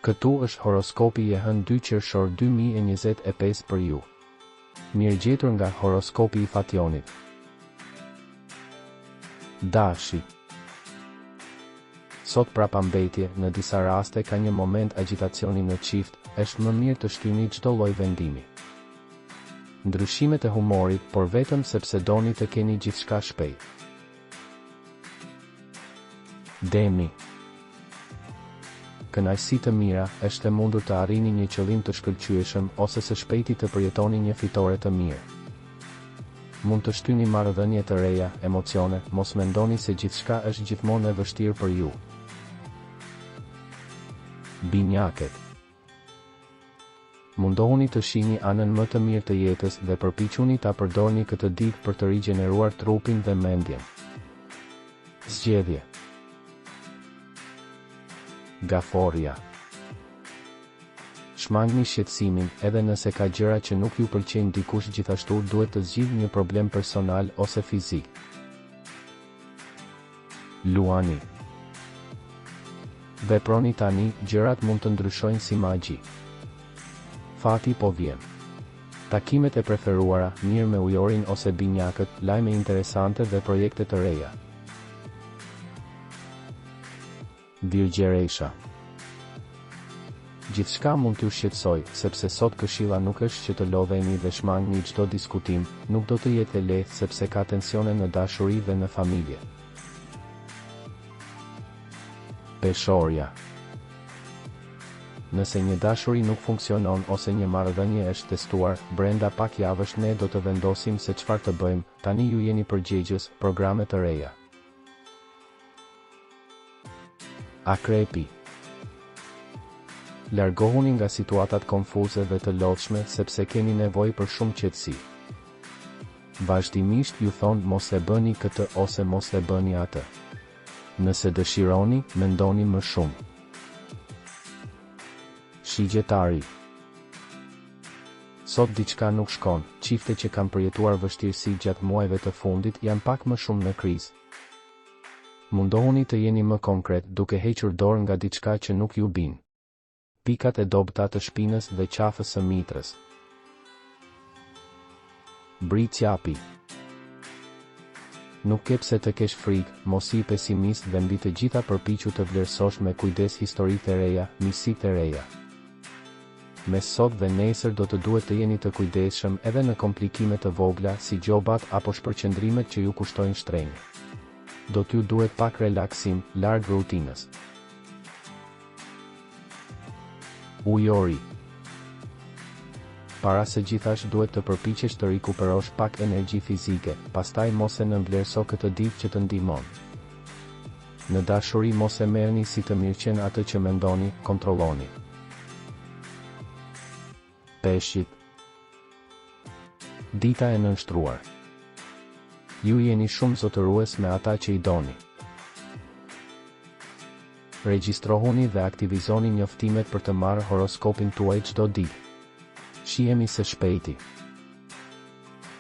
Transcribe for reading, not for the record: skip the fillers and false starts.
Këtu është horoskopi i hënë 2 qershor 2025 për ju. Mirëgjetur nga horoskopi i Fationit. Dashi. Sot prapambetje, në disa raste ka një moment agitacioni në çift, është më mirë të shtyni çdo lloj vendimi. Ndryshimet e humorit, por vetëm sepse doni të keni gjithçka shpejt. Demi. Kënaqësi të mira, është e mundur të arrini një qëllim të shkëlqyeshëm ose së shpejti të përjetoni një fitore të mirë. Mund të shtyni marrëdhënie të reja, emocione, mos mendoni se gjithçka është gjithmonë e vështirë për ju. Binjakët. Mundohuni të shihni anën më të mirë të jetës dhe përpiquni ta përdorni këtë ditë për të rigjeneruar trupin dhe mendjen. Zgjedhje. Gaforia. Shmangni shqetësimin, edhe nëse ka gjëra që nuk ju pëlqejnë dikush, gjithashtu duhet të zgjidhni një problem personal ose fizik. Luani. Veproni tani, gjërat mund të ndryshojnë si magji. Fati po vjen. Takimet e preferuara, mirë me ujorin ose binjakët, lajme interesante dhe projekte të reja. Virgjeresha. Gjithçka mund t'ju shqetësoj, sepse sot këshilla nuk është që të lodheni dhe shmangni çdo diskutim, nuk do të jetë e lehtë sepse ka tensione në dashuri dhe në familje. Peshorja. Nëse një dashuri nuk funksionon ose një marrëdhënie është testuar, brenda pak javësh ne do të vendosim se çfarë të bëjmë, tani ju jeni përgjegjës, programe të reja. Akrepi. Largohuni nga situatat konfuze dhe të lodhshme sepse keni nevojë për shumë qetësi. Vazhdimisht ju thonë mos e bëni këtë ose mos e bëni atë. Nëse dëshironi, mendoni më shumë. Shigjetari. Sot diçka nuk shkon, çifte që kanë përjetuar vështirësi gjatë muajve të fundit janë pak më shumë në krizë. Mundohuni të jeni më konkret, duke hequr dorë nga diçka që nuk ju bin. Pikat e dobëta të shpinës dhe qafës së mitrës. Bricjapi. Nuk ke pse të kesh frikë, mos i pesimist dhe mbi të gjitha përpiqu të vlerësosh me kujdes historitë e reja, miqësitë e reja. Mes sot dhe nesër do të duhet të jeni të kujdesshëm edhe në komplikime të vogla si gjobat apo shpërqendrimet që ju kushtojnë shtrenjë. Do t'ju duhet pak relaksim, larg rutinës. Ujori. Para se gjithash duhet të përpiqesh të rikuperosh pak energji fizike, pastaj mos e nënvlerëso këtë ditë që të ndihmon. Në dashuri mos e merrni si të mirëqen atë që mendoni, kontrolloni. Peshqit. Dita e nënshtruar. Ju jeni shumë zotërues me ata që i doni. Regjistrohuni dhe aktivizoni njoftimet për të marrë horoskopin tuaj çdo ditë. Shihemi së shpejti.